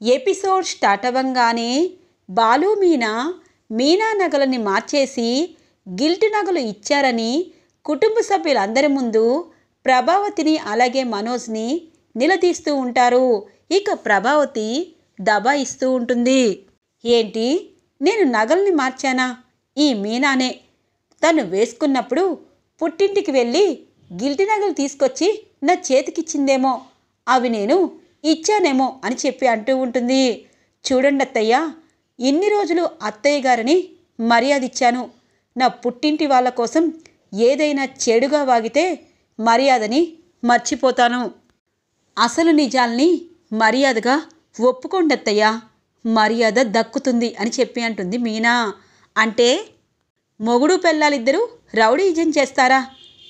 Episode start అవ్వంగానే Balu Meena నగలని మార్చేసి guilt నగలు ఇచ్చారని కుటుంబ సభ్యులందరి ముందు ప్రభావతిని అలాగే మనోజ్ని నిలదీస్తూ ఉంటారు. ఇక ప్రభావతి దబాయిస్తూ ఉంటుంది. ఏంటి, నేను నగల్ని మార్చానా? ఈ మీనానే తను వేసుకున్నప్పుడు పుట్టింటికి వెళ్ళి గిల్టి నగలు తీసుకొచ్చి నా చేతికిచ్చిందేమో, అవి నేను ఇచ్చానేమో అని చెప్పి అంటూ ఉంటుంది. చూడండి అత్తయ్య, ఇన్ని రోజులు అత్తయ్య గారిని మర్యాద ఇచ్చాను. నా పుట్టింటి వాళ్ళ కోసం ఏదైనా చెడుగా వాగితే మర్యాదని మర్చిపోతాను. అసలు నిజాల్ని మర్యాదగా ఒప్పుకోండి అత్తయ్య, మర్యాద దక్కుతుంది అని చెప్పి అంటుంది మీనా. అంటే మొగుడు పెళ్ళాలిద్దరూ రౌడీజం చేస్తారా?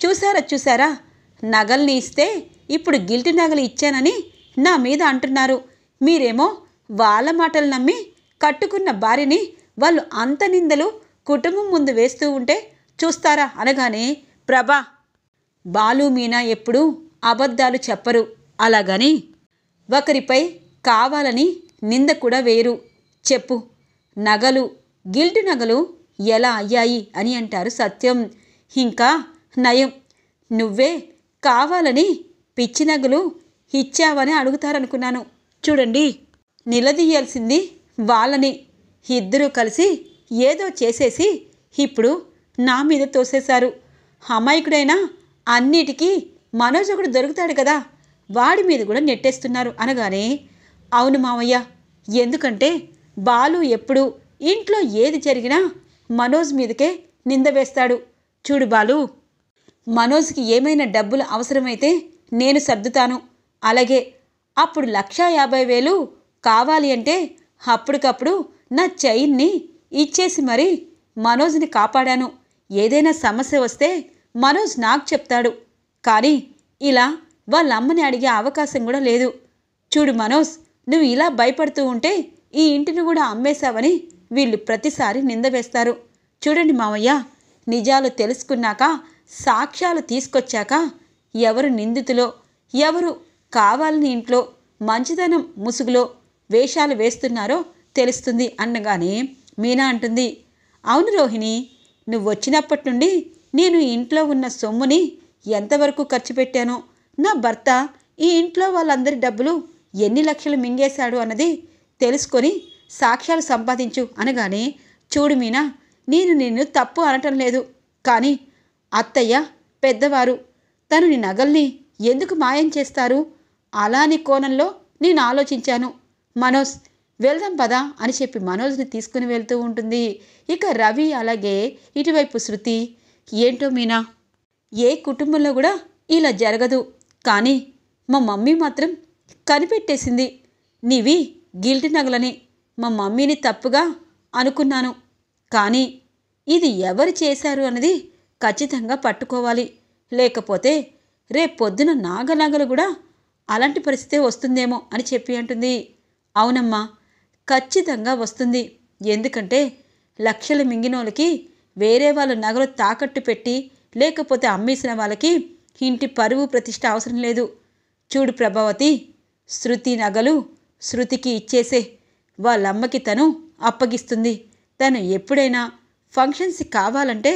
చూసారా, నగల్ని ఇస్తే ఇప్పుడు గిల్టి నగలు ఇచ్చానని నా మీద అంటున్నారు. మీరేమో వాళ్ళ మాటలు నమ్మి కట్టుకున్న భార్యని వాళ్ళు అంత నిందలు కుటుంబం ముందు వేస్తూ ఉంటే చూస్తారా అనగానే, ప్రభా, బాలు మీనా ఎప్పుడూ అబద్ధాలు చెప్పరు, అలాగని ఒకరిపై కావాలని నింద కూడా వేరు. చెప్పు, నగలు గిల్టి నగలు ఎలా అయ్యాయి అని అంటారు సత్యం. ఇంకా నయం, నువ్వే కావాలని పిచ్చి నగలు ఇచ్చావని అడుగుతారనుకున్నాను. చూడండి, నిలదీయాల్సింది వాళ్ళని. ఇద్దరూ కలిసి ఏదో చేసేసి ఇప్పుడు నా మీద తోసేశారు. అమాయకుడైనా అన్నిటికీ మనోజ్ ఒకడు దొరుకుతాడు కదా, వాడి మీద కూడా నెట్టేస్తున్నారు అనగానే, అవును మావయ్య, ఎందుకంటే బాలు ఎప్పుడు ఇంట్లో ఏది జరిగినా మనోజ్ మీదకే నింద వేస్తాడు. చూడు బాలు, మనోజ్కి ఏమైనా డబ్బులు అవసరమైతే నేను సర్దుతాను. అలాగే అప్పుడు 1,50,000 కావాలి అంటే అప్పటికప్పుడు నా చైన్ని ఇచ్చేసి మరీ మనోజ్ని కాపాడాను. ఏదైనా సమస్య వస్తే మనోజ్ నాకు చెప్తాడు, కానీ ఇలా వాళ్ళ అమ్మని అడిగే అవకాశం కూడా లేదు. చూడు మనోజ్, నువ్వు ఇలా భయపడుతూ ఉంటే ఈ ఇంటిని కూడా అమ్మేశావని వీళ్ళు ప్రతిసారి నింద వేస్తారు. చూడండి మావయ్య, నిజాలు తెలుసుకున్నాక, సాక్ష్యాలు తీసుకొచ్చాక ఎవరు నిందితులో, ఎవరు కావాలని ఇంట్లో మంచితనం ముసుగులో వేషాలు వేస్తున్నారో తెలుస్తుంది అనగానే మీనా అంటుంది, అవును రోహిణి, నువ్వు వచ్చినప్పటి నుండి నేను ఇంట్లో ఉన్న సొమ్ముని ఎంతవరకు ఖర్చు పెట్టానో, నా భర్త ఈ ఇంట్లో వాళ్ళందరి డబ్బులు ఎన్ని లక్షలు మింగేశాడు అన్నది తెలుసుకొని సాక్ష్యాలు సంపాదించు అనగానే, చూడు మీనా, నేను నిన్ను తప్పు అనటం లేదు, కానీ అత్తయ్య పెద్దవారు, తను నీ నగల్ని ఎందుకు మాయం చేస్తారు అలాని కోణంలో నేను ఆలోచించాను. మనోజ్, వెళ్దాం పదా అని చెప్పి మనోజ్ని తీసుకుని వెళ్తూ ఉంటుంది. ఇక రవి అలాగే ఇటువైపు శృతి, ఏంటో మీనా, ఏ కుటుంబంలో కూడా ఇలా జరగదు, కానీ మా మమ్మీ మాత్రం కనిపెట్టేసింది నీవి గిల్టి నగలని. మా మమ్మీని తప్పుగా అనుకున్నాను, కానీ ఇది ఎవరు చేశారు అన్నది ఖచ్చితంగా పట్టుకోవాలి, లేకపోతే రేపొద్దున నగలు కూడా అలాంటి పరిస్థితే వస్తుందేమో అని చెప్పి అంటుంది. అవునమ్మా, ఖచ్చితంగా వస్తుంది. ఎందుకంటే లక్షలు మింగినోళ్ళకి వేరే వాళ్ళ నగలు తాకట్టు పెట్టి లేకపోతే అమ్మేసిన వాళ్ళకి ఇంటి పరువు ప్రతిష్ట అవసరం లేదు. చూడు ప్రభావతి, శృతి నగలు శృతికి ఇచ్చేసే, వాళ్ళమ్మకి తను అప్పగిస్తుంది. తను ఎప్పుడైనా ఫంక్షన్స్ కావాలంటే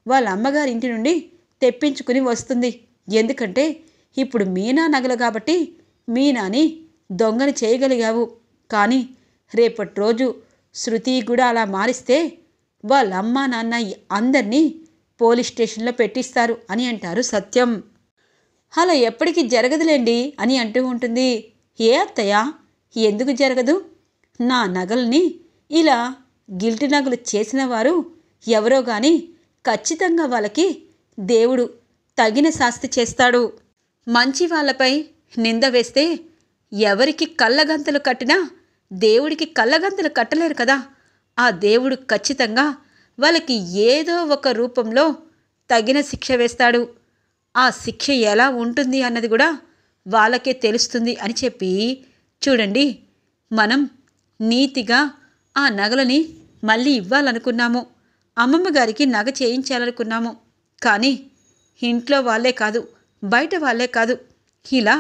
వాళ్ళ అమ్మగారి ఇంటి నుండి తెప్పించుకుని వస్తుంది. ఎందుకంటే ఇప్పుడు మీనా నగలు కాబట్టి మీనాని దొంగని చేయగలిగావు, కానీ రేపటి రోజు శృతి కూడా అలా మారిస్తే వాళ్ళ అమ్మ నాన్న అందరినీ పోలీస్ స్టేషన్లో పెట్టిస్తారు అని అంటారు సత్యం. అలా ఎప్పటికీ జరగదులేండి అని అంటూ ఉంటుంది. ఏ అత్తయ్య, ఎందుకు జరగదు? నా నగల్ని ఇలా గిల్టి నగలు చేసిన వారు ఎవరో కానీ ఖచ్చితంగా వాళ్ళకి దేవుడు తగిన శాస్తి చేస్తాడు. మంచి వాళ్ళపై నింద వేస్తే ఎవరికి కళ్ళగంతలు కట్టినా దేవుడికి కళ్ళగంతలు కట్టలేరు కదా. ఆ దేవుడు ఖచ్చితంగా వాళ్ళకి ఏదో ఒక రూపంలో తగిన శిక్ష వేస్తాడు. ఆ శిక్ష ఎలా ఉంటుంది అన్నది కూడా వాళ్ళకే తెలుస్తుంది అని చెప్పి, చూడండి, మనం నీతిగా ఆ నగలని మళ్ళీ ఇవ్వాలనుకున్నాము, అమ్మమ్మ గారికి నగ చేయించాలనుకున్నాము, కానీ ఇంట్లో వాళ్ళే కాదు, బయట వాళ్ళే కాదు, ఇలా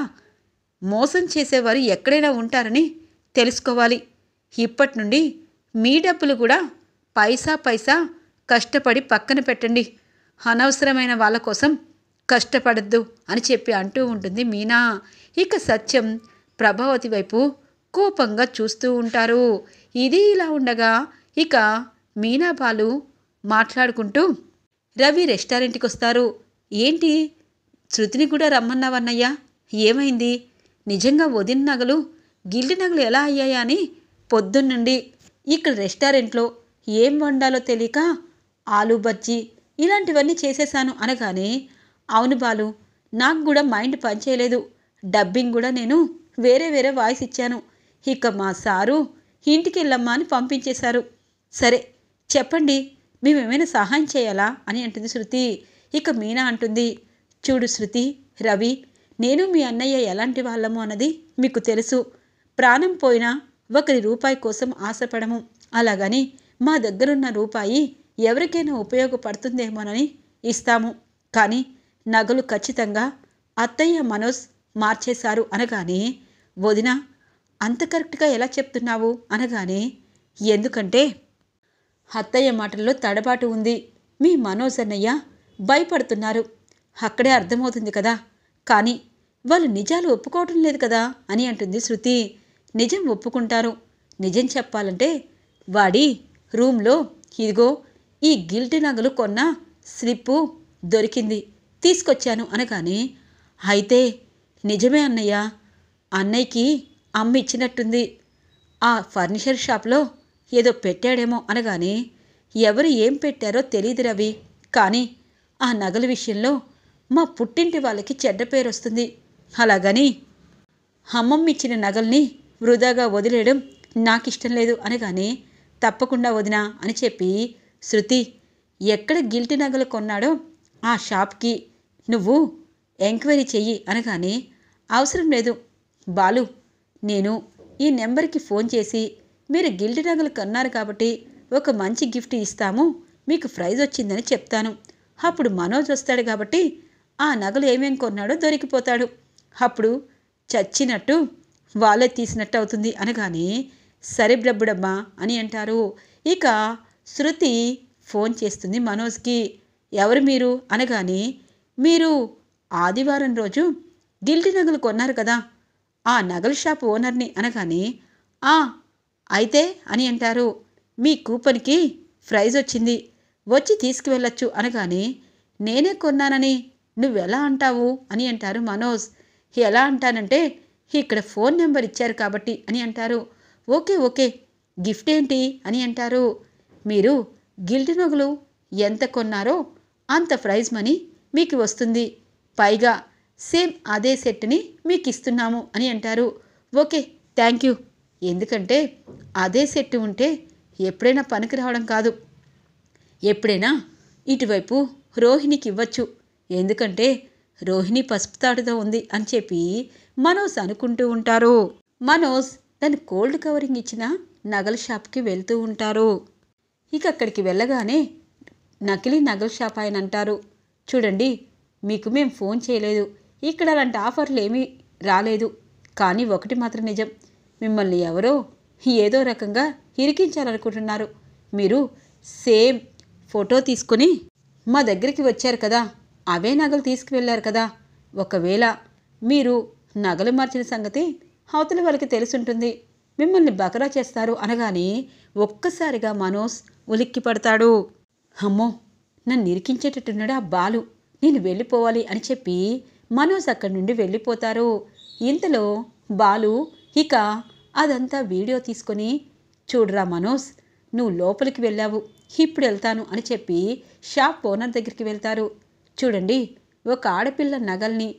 మోసం చేసేవారు ఎక్కడైనా ఉంటారని తెలుసుకోవాలి. ఇప్పటి నుండి మీ డబ్బులు కూడా పైసా పైసా కష్టపడి పక్కన పెట్టండి. అనవసరమైన వాళ్ళ కోసం కష్టపడద్దు అని చెప్పి అంటూ ఉంటుంది మీనా. ఇక సత్యం ప్రభావతి వైపు కోపంగా చూస్తూ ఉంటారు. ఇది ఇలా ఉండగా ఇక మీనా బాలు మాట్లాడుకుంటూ రవి రెస్టారెంట్కి వస్తారు. ఏంటి శృతిని కూడా రమ్మన్నావన్నయ్యా, ఏమైంది? నిజంగా వదిన నగలు గిల్డ్ నగలు ఎలా అయ్యాయా అని పొద్దున్నుండి ఇక్కడ రెస్టారెంట్లో ఏం వండాలో తెలియక ఆలూ బజ్జీ ఇలాంటివన్నీ చేసేశాను అనగానే, అవును బాలు, నాకు కూడా మైండ్ పనిచేయలేదు. డబ్బింగ్ కూడా నేను వేరే వేరే వాయిస్ ఇచ్చాను. ఇక మా సారు ఇంటికి వెళ్ళమ్మా అని పంపించేశారు. సరే చెప్పండి, మేమేమైనా సహాయం చేయాలా అని అంటుంది శృతి. ఇక మీనా అంటుంది, చూడు శృతి, రవి, నేను మీ అన్నయ్య ఎలాంటి వాళ్ళము అన్నది మీకు తెలుసు. ప్రాణం పోయినా ఒకరి రూపాయి కోసం ఆశపడము. అలాగని మా దగ్గరున్న రూపాయి ఎవరికైనా ఉపయోగపడుతుందేమోనని ఇస్తాము. కానీ నగలు ఖచ్చితంగా అత్తయ్య మనోజ్ మార్చేశారు అనగానే, వదిన అంత కరెక్ట్గా ఎలా చెప్తున్నావు అనగానే, ఎందుకంటే అత్తయ్య మాటల్లో తడబాటు ఉంది. మీ మనోజ్ అన్నయ్య భయపడుతున్నారు, అక్కడే అర్థమవుతుంది కదా. కానీ వాళ్ళు నిజాలు ఒప్పుకోవటం లేదు కదా అని అంటుంది శృతి. నిజం ఒప్పుకుంటారు. నిజం చెప్పాలంటే వాడి రూమ్లో ఇదిగో ఈ గిల్ట్ నగలు కొన్న స్లిప్పు దొరికింది, తీసుకొచ్చాను అనగానే, అయితే నిజమే అన్నయ్య, అన్నయ్యకి అమ్మ ఇచ్చినట్టుంది. ఆ ఫర్నిచర్ షాప్లో ఏదో పెట్టాడేమో అనగానే, ఎవరు ఏం పెట్టారో తెలియదు రవి, కానీ ఆ నగల విషయంలో మా పుట్టింటి వాళ్ళకి చెడ్డ పేరు వస్తుంది. అలాగని అమ్మమ్మ ఇచ్చిన నగల్ని వృధాగా వదిలేయడం నాకు ఇష్టం లేదు అనగానే, తప్పకుండా వదినా అని చెప్పి శృతి ఎక్కడ గిల్ట్ నగలు కొన్నాడో ఆ షాప్కి నువ్వు ఎంక్వైరీ చెయ్యి అనగానే, అవసరం లేదు బాలు, నేను ఈ నెంబర్కి ఫోన్ చేసి మీరు గిల్ట్ నగలు కొన్నారు కాబట్టి ఒక మంచి గిఫ్ట్ ఇస్తాము, మీకు ప్రైజ్ వచ్చిందని చెప్తాను. అప్పుడు మనోజ్ వస్తాడు కాబట్టి ఆ నగలు ఏమేం కొన్నాడో దొరికిపోతాడు. అప్పుడు చచ్చినట్టు వాళ్ళే తీసినట్టు అవుతుంది అనగానే, సరే బ్రబ్బుడమ్మా అని అంటారు. ఇక శృతి ఫోన్ చేస్తుంది మనోజ్కి. ఎవరు మీరు అనగానే, మీరు ఆదివారం రోజు గిల్ట్ నగలు కొన్నారు కదా, ఆ నగల షాప్ ఓనర్ని అనగానే, అయితే అని అంటారు. మీ కూపన్కి ప్రైజ్ వచ్చింది, వచ్చి తీసుకువెళ్ళొచ్చు అనగానే, నేనే కొన్నానని నువ్వెలా అంటావు అని అంటారు మనోజ్. ఎలా అంటానంటే ఇక్కడ ఫోన్ నెంబర్ ఇచ్చారు కాబట్టి అని అంటారు. ఓకే ఓకే, గిఫ్ట్ ఏంటి అని అంటారు. మీరు గిల్ట్ నగలు ఎంత కొన్నారో అంత ప్రైజ్ మనీ మీకు వస్తుంది, పైగా సేమ్ అదే సెట్ని మీకు ఇస్తున్నాము అని అంటారు. ఓకే థ్యాంక్ యూ, ఎందుకంటే అదే సెట్ ఉంటే ఎప్పుడైనా పనికి రావడం కాదు, ఎప్పుడైనా ఇటువైపు రోహిణికి ఇవ్వచ్చు, ఎందుకంటే రోహిణి పసుపు తాడుతో ఉంది అని చెప్పి మనోజ్ అనుకుంటూ ఉంటారు. మనోజ్ తను కోల్డ్ కవరింగ్ ఇచ్చిన నగల షాప్కి వెళ్తూ ఉంటారు. ఇక అక్కడికి వెళ్ళగానే నకిలీ నగల షాప్ ఆయన అంటారు, చూడండి మీకు మేము ఫోన్ చేయలేదు, ఇక్కడ అలాంటి ఆఫర్లు ఏమీ రాలేదు. కానీ ఒకటి మాత్రం నిజం, మిమ్మల్ని ఎవరో ఏదో రకంగా ఇరికించాలనుకుంటున్నారు. మీరు సేమ్ ఫోటో తీసుకొని మా దగ్గరికి వచ్చారు కదా, అవే నగలు తీసుకువెళ్ళారు కదా, ఒకవేళ మీరు నగలు మార్చిన సంగతి అవతల వాళ్ళకి తెలుసుంటుంది, మిమ్మల్ని బకరా చేస్తారు అనగానే ఒక్కసారిగా మనోజ్ ఉలిక్కి పడతాడు. అమ్మో, నన్ను ఇరికించేటట్టున్నాడు ఆ బాలు, నేను వెళ్ళిపోవాలి అని చెప్పి మనోజ్ అక్కడి నుండి వెళ్ళిపోతారు. ఇంతలో బాలు ఇక అదంతా వీడియో తీసుకొని, చూడరా మనోజ్, నువ్వు లోపలికి వెళ్ళావు, ఇప్పుడు వెళ్తాను అని చెప్పి షాప్ ఓనర్ దగ్గరికి వెళ్తారు. చూడండి, ఒక ఆడపిల్ల నగల్ని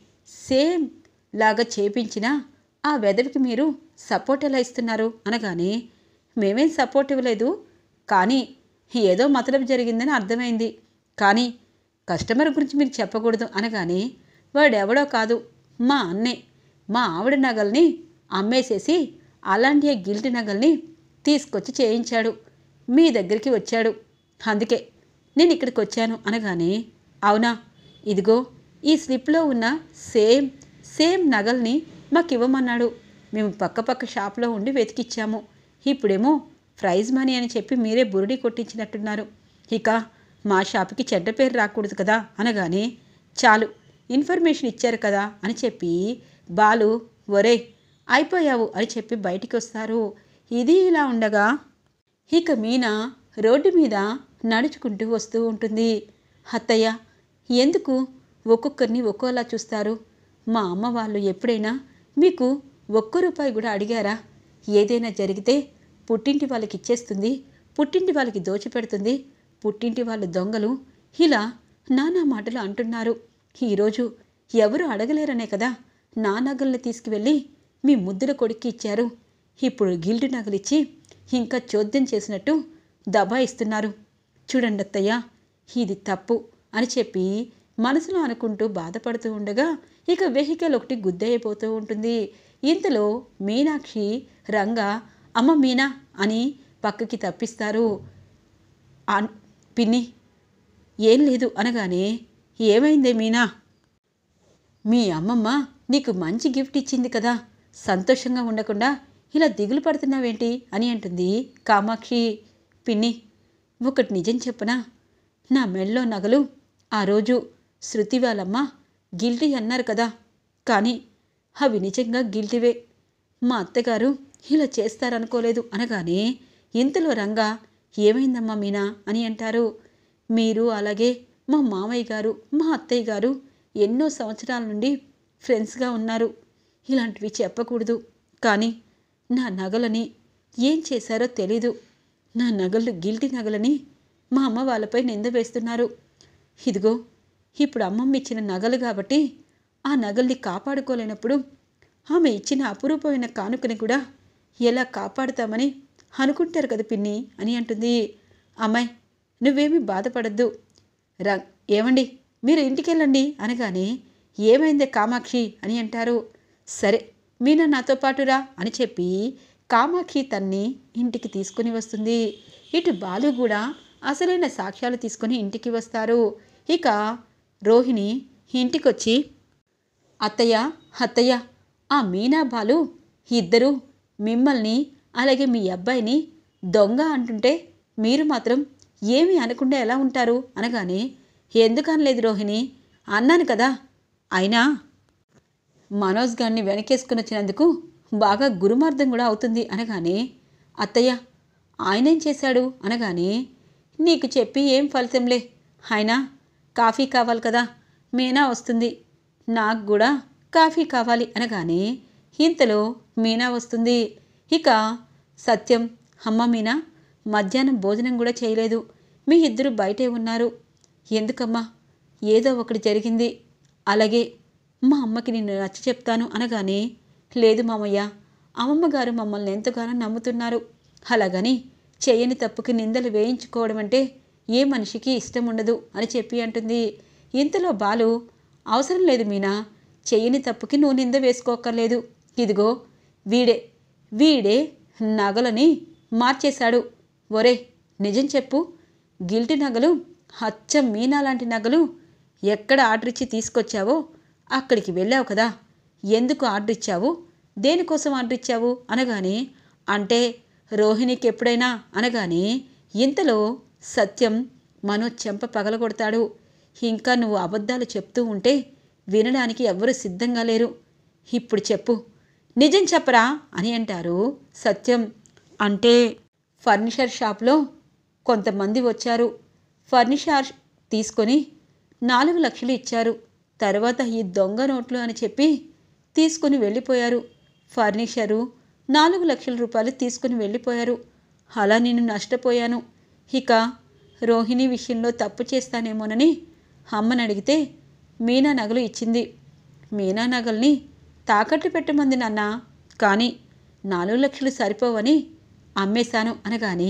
సేమ్ లాగా చేపించిన ఆ వెదవికి మీరు సపోర్ట్ ఎలా ఇస్తున్నారు అనగానే, మేమేం సపోర్ట్ ఇవ్వలేదు, కానీ ఏదో మతలబు జరిగిందని అర్థమైంది, కానీ కస్టమర్ గురించి మీరు చెప్పకూడదు అనగానే, వాడెవడో కాదు మా అన్నే, మా ఆవిడ నగల్ని అమ్మేసేసి అలాంటి గిల్ట్ నగల్ని తీసుకొచ్చి చేయించాడు, మీ దగ్గరికి వచ్చాడు, అందుకే నేను ఇక్కడికి వచ్చాను అనగానే, అవునా, ఇదిగో ఈ స్లిప్లో ఉన్న సేమ్ నగల్ని మాకు ఇవ్వమన్నాడు, మేము పక్కపక్క షాప్లో ఉండి వెతికిచ్చాము. ఇప్పుడేమో ప్రైజ్ మనీ అని చెప్పి మీరే బురిడి కొట్టించినట్టున్నారు. ఇక మా షాప్కి చెడ్డ పేరు రాకూడదు కదా అనగానే, చాలు ఇన్ఫర్మేషన్ ఇచ్చారు కదా అని చెప్పి బాలు ఒరే అయిపోయావు అని చెప్పి బయటికి వస్తారు. ఇది ఇలా ఉండగా ఇక మీనా రోడ్డు మీద నడుచుకుంటూ వస్తూ ఉంటుంది. అత్తయ్య, ఎందుకు ఒక్కొక్కరిని ఒక్కోలా చూస్తారు? మా అమ్మ వాళ్ళు ఎప్పుడైనా మీకు ₹1 కూడా అడిగారా? ఏదైనా జరిగితే పుట్టింటి వాళ్ళకి ఇచ్చేస్తుంది, పుట్టింటి వాళ్ళకి దోచిపెడుతుంది, పుట్టింటి వాళ్ళు దొంగలు, ఇలా నానా మాటలు అంటున్నారు. ఈరోజు ఎవరు అడగలేరనే కదా నా నగల్ని తీసుకువెళ్ళి మీ ముద్దుల కొడుక్కి ఇచ్చారు. ఇప్పుడు గిల్డ్ నగలిచ్చి ఇంకా చోద్యం చేసినట్టు దబాయిస్తున్నారు. చూడండి అత్తయ్య, ఇది తప్పు అని చెప్పి మనసులో అనుకుంటూ బాధపడుతూ ఉండగా ఇక వెహికల్ ఒకటి గుద్దయిపోతూ ఉంటుంది. ఇంతలో మీనాక్షి రంగా అమ్మ మీనా అని పక్కకి తప్పిస్తారు. పిన్ని ఏం లేదు అనగానే, ఏమైందే మీనా? మీ అమ్మమ్మ నీకు మంచి గిఫ్ట్ ఇచ్చింది కదా, సంతోషంగా ఉండకుండా ఇలా దిగులు పడుతున్నావేంటి అని అంటుంది కామాక్షి. పిన్ని, ఒకటి నిజం చెప్పనా? నా మెళ్ళో నగలు ఆ రోజు శృతి వాళ్ళమ్మ గిల్టీ అన్నారు కదా, కానీ అవి నిజంగా గిల్టీవే. మా అత్తగారు ఇలా చేస్తారనుకోలేదు అనగానే ఇంతలో రంగా ఏమైందమ్మా మీనా అని అంటారు. మీరు అలాగే మా మామయ్య గారు మా అత్తయ్య గారు ఎన్నో సంవత్సరాల నుండి ఫ్రెండ్స్గా ఉన్నారు. ఇలాంటివి చెప్పకూడదు, కానీ నా నగలని ఏం చేశారో తెలీదు. నా నగలు గిల్టీ నగలని మా అమ్మ వాళ్ళపై నింద వేస్తున్నారు. ఇదిగో ఇప్పుడు అమ్మమ్మ ఇచ్చిన నగలు కాబట్టి ఆ నగల్ని కాపాడుకోలేనప్పుడు ఆమె ఇచ్చిన అపురూపమైన కానుకని కూడా ఎలా కాపాడుతామని అనుకుంటారు కదా పిన్ని అని అంటుంది. అమ్మాయి, నువ్వేమీ బాధపడద్దు. ఏమండి, మీరు ఇంటికెళ్ళండి అనగానే, ఏమైందే కామాక్షి అని అంటారు. సరే మీనా నాతో పాటురా అని చెప్పి కామాక్షి తన్ని ఇంటికి తీసుకుని వస్తుంది. ఇటు బాలు కూడా అసలైన సాక్ష్యాలు తీసుకొని ఇంటికి వస్తారు. ఇక రోహిణి ఇంటికొచ్చి, అత్తయ్య అత్తయ్య, ఆ మీనా బాలు ఇద్దరూ మిమ్మల్ని అలాగే మీ అబ్బాయిని దొంగ అంటుంటే మీరు మాత్రం ఏమీ అనకుండా ఎలా ఉంటారు అనగానే, ఎందుకనలేదు రోహిణి, అన్నాను కదా. అయినా మనోజ్ గారిని వెనకేసుకుని వచ్చినందుకు బాగా గురుమార్గం కూడా అవుతుంది అనగానే, అత్తయ్య ఆయనేం చేశాడు అనగానే, నీకు చెప్పి ఏం ఫలితంలే, అయినా కాఫీ కావాలి కదా, మీనా వస్తుంది, నాకు కూడా కాఫీ కావాలి అనగానే ఇంతలో మీనా వస్తుంది. ఇక సత్యం, అమ్మ మీనా మధ్యాహ్నం భోజనం కూడా చేయలేదు, మీ ఇద్దరు బయటే ఉన్నారు. ఎందుకమ్మా? ఏదో ఒకటి జరిగింది, అలాగే మా అమ్మకి నిన్ను నచ్చ చెప్తాను అనగానే, లేదు మామయ్య, అమ్మమ్మగారు మమ్మల్ని ఎంతగానో నమ్ముతున్నారు, అలాగని చేయని తప్పుకి నిందలు వేయించుకోవడం అంటే ఏ మనిషికి ఇష్టం ఉండదు అని చెప్పి అంటుంది. ఇంతలో బాలు, అవసరం లేదు మీనా, చెయ్యని తప్పుకి నువ్వు నింద వేసుకోక్కర్లేదు. ఇదిగో వీడే నగలని మార్చేశాడు. ఒరే నిజం చెప్పు, గిల్టీ నగలు అచ్చం మీనా లాంటి నగలు ఎక్కడ ఆర్డర్ ఇచ్చి తీసుకొచ్చావో అక్కడికి వెళ్ళావు కదా, ఎందుకు ఆర్డర్ ఇచ్చావు, దేనికోసం ఆర్డర్ ఇచ్చావు అనగానే, అంటే రోహిణికి ఎప్పుడైనా అనగానే ఇంతలో సత్యం మనోజ్ చెంప పగలగొడతాడు. ఇంకా నువ్వు అబద్ధాలు చెప్తూ ఉంటే వినడానికి ఎవ్వరూ సిద్ధంగా లేరు, ఇప్పుడు చెప్పు, నిజం చెప్పరా అని అంటారు సత్యం. అంటే ఫర్నిచర్ షాప్లో కొంతమంది వచ్చారు, ఫర్నిచర్ తీసుకొని 4 లక్షలు ఇచ్చారు, తర్వాత ఈ దొంగ నోట్లు అని చెప్పి తీసుకుని వెళ్ళిపోయారు. ఫర్నిచరు 4 లక్షల రూపాయలు తీసుకుని వెళ్ళిపోయారు. అలా నేను నష్టపోయాను. ఇక రోహిణి విషయంలో తప్పు చేస్తానేమోనని అమ్మని అడిగితే మీనా నగలు ఇచ్చింది. మీనా నగల్ని తాకట్టు పెట్టమంది నాన్న, కానీ 4 లక్షలు సరిపోవని అమ్మేశాను అనగానే,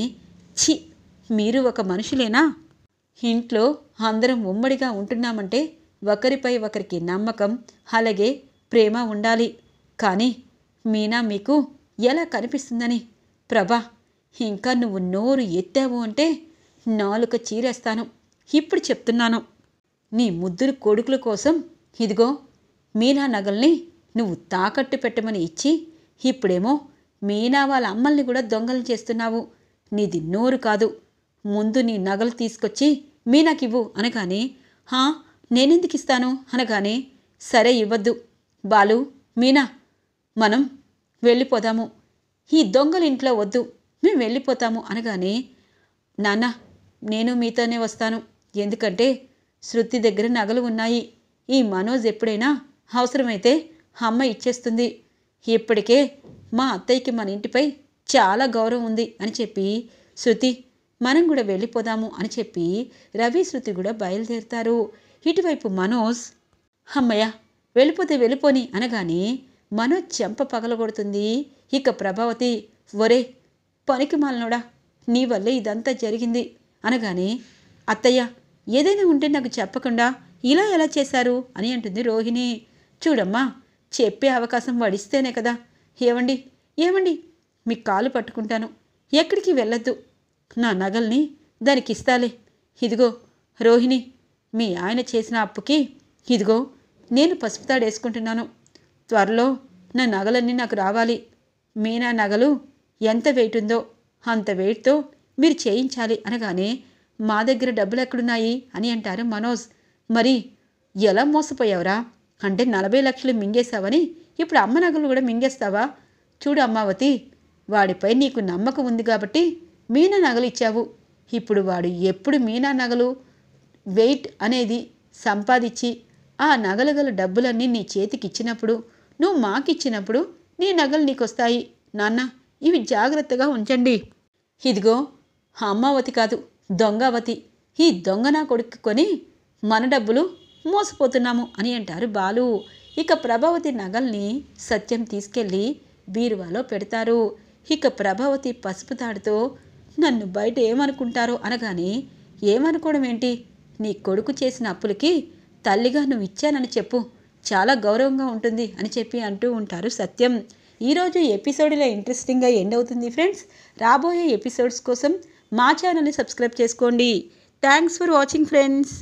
ఛీ, మీరు ఒక మనుషులేనా? ఇంట్లో అందరం ఉమ్మడిగా ఉంటున్నామంటే ఒకరిపై ఒకరికి నమ్మకం అలాగే ప్రేమ ఉండాలి, కానీ మీనా మీకు ఎలా కనిపిస్తుందని? ప్రభా, ఇంకా నువ్వు నోరు ఎత్తావు అంటే నాలుక చీరేస్తాను. ఇప్పుడు చెప్తున్నాను, నీ ముద్దురు కొడుకుల కోసం ఇదిగో మీనా నగల్ని నువ్వు తాకట్టు పెట్టమని ఇచ్చి ఇప్పుడేమో మీనా వాళ్ళ అమ్మల్ని కూడా దొంగలు చేస్తున్నావు. నీది నోరు కాదు. ముందు నీ నగలు తీసుకొచ్చి మీనాకివ్వు అనగానే, హా, నేనెందుకు ఇస్తాను అనగానే, సరే ఇవ్వద్దు. బాలు, మీనా, మనం వెళ్ళిపోదాము. ఈ దొంగల ఇంట్లో వద్దు, మేము వెళ్ళిపోతాము అనగానే, నాన్న, నేను మీతోనే వస్తాను. ఎందుకంటే శృతి దగ్గర నగలు ఉన్నాయి. ఈ మనోజ్ ఎప్పుడైనా అవసరమైతే అమ్మ ఇచ్చేస్తుంది. ఇప్పటికే మా అత్తయ్యకి మన ఇంటిపై చాలా గౌరవం ఉంది అని చెప్పి, శృతి, మనం కూడా వెళ్ళిపోదాము అని చెప్పి రవి, శృతి కూడా బయలుదేరుతారు. ఇటువైపు మనోజ్, అమ్మయ్య, వెళ్ళిపోతే వెళ్ళిపోని అనగానే మనోజ్ చెంప పగలగొడుతుంది. ఇక ప్రభావతి, ఒరే పనికి మాలనోడా, నీ వల్లే ఇదంతా జరిగింది అనగానే, అత్తయ్య, ఏదైనా ఉంటే నాకు చెప్పకుండా ఇలా ఎలా చేశారు అని అంటుంది రోహిణి. చూడమ్మా, చెప్పే అవకాశం వడిస్తేనే కదా. ఏమండి, ఏమండి, మీ కాలు పట్టుకుంటాను, ఎక్కడికి వెళ్ళొద్దు. నా నగల్ని దానికి ఇస్తాలే. ఇదిగో రోహిణి, మీ ఆయన చేసిన అప్పుకి ఇదిగో నేను పసుపు తాడేసుకుంటున్నాను. త్వరలో నా నగలన్నీ నాకు రావాలి. మీనా నగలు ఎంత వెయిట్ ఉందో అంత వెయిట్తో మీరు చేయించాలి అనగానే, మా దగ్గర డబ్బులు ఎక్కడున్నాయి అని అంటారు మనోజ్. మరి ఎలా మోసపోయావురా? అంటే 40 లక్షలు మింగేశావని ఇప్పుడు అమ్మ నగలు కూడా మింగేస్తావా? చూడు అమ్మావతి, వాడిపై నీకు నమ్మకం ఉంది కాబట్టి మీనా నగలు ఇచ్చావు. ఇప్పుడు వాడు ఎప్పుడు మీనా నగలు వెయిట్ అనేది సంపాదించి ఆ నగలు గల డబ్బులన్నీ నీ చేతికి ఇచ్చినప్పుడు, నువ్వు మాకిచ్చినప్పుడు నీ నగలు నీకొస్తాయి. నాన్న, ఇవి జాగ్రత్తగా ఉంచండి. ఇదిగో అమ్మావతి కాదు, దొంగవతి. ఈ దొంగ నా కొడుకు కొని మన డబ్బులు మోసపోతున్నాము అని అంటారు బాలు. ఇక ప్రభావతి నగల్ని సత్యం తీసుకెళ్ళి బీరువాలో పెడతారు. ఇక ప్రభావతి పసుపు తాడుతో, నన్ను బయట ఏమనుకుంటారో అనగానే, ఏమనుకోవడం ఏంటి? నీ కొడుకు చేసిన అప్పులకి తల్లిగా నువ్వు ఇచ్చానని చెప్పు, చాలా గౌరవంగా ఉంటుంది అని చెప్పి అంటూ ఉంటారు సత్యం. ఈరోజు ఎపిసోడ్లో ఇంట్రెస్టింగ్గా ఎండ్ అవుతుంది ఫ్రెండ్స్. రాబోయే ఎపిసోడ్స్ కోసం మా ఛానల్ని సబ్స్క్రైబ్ చేసుకోండి. Thanks for watching friends.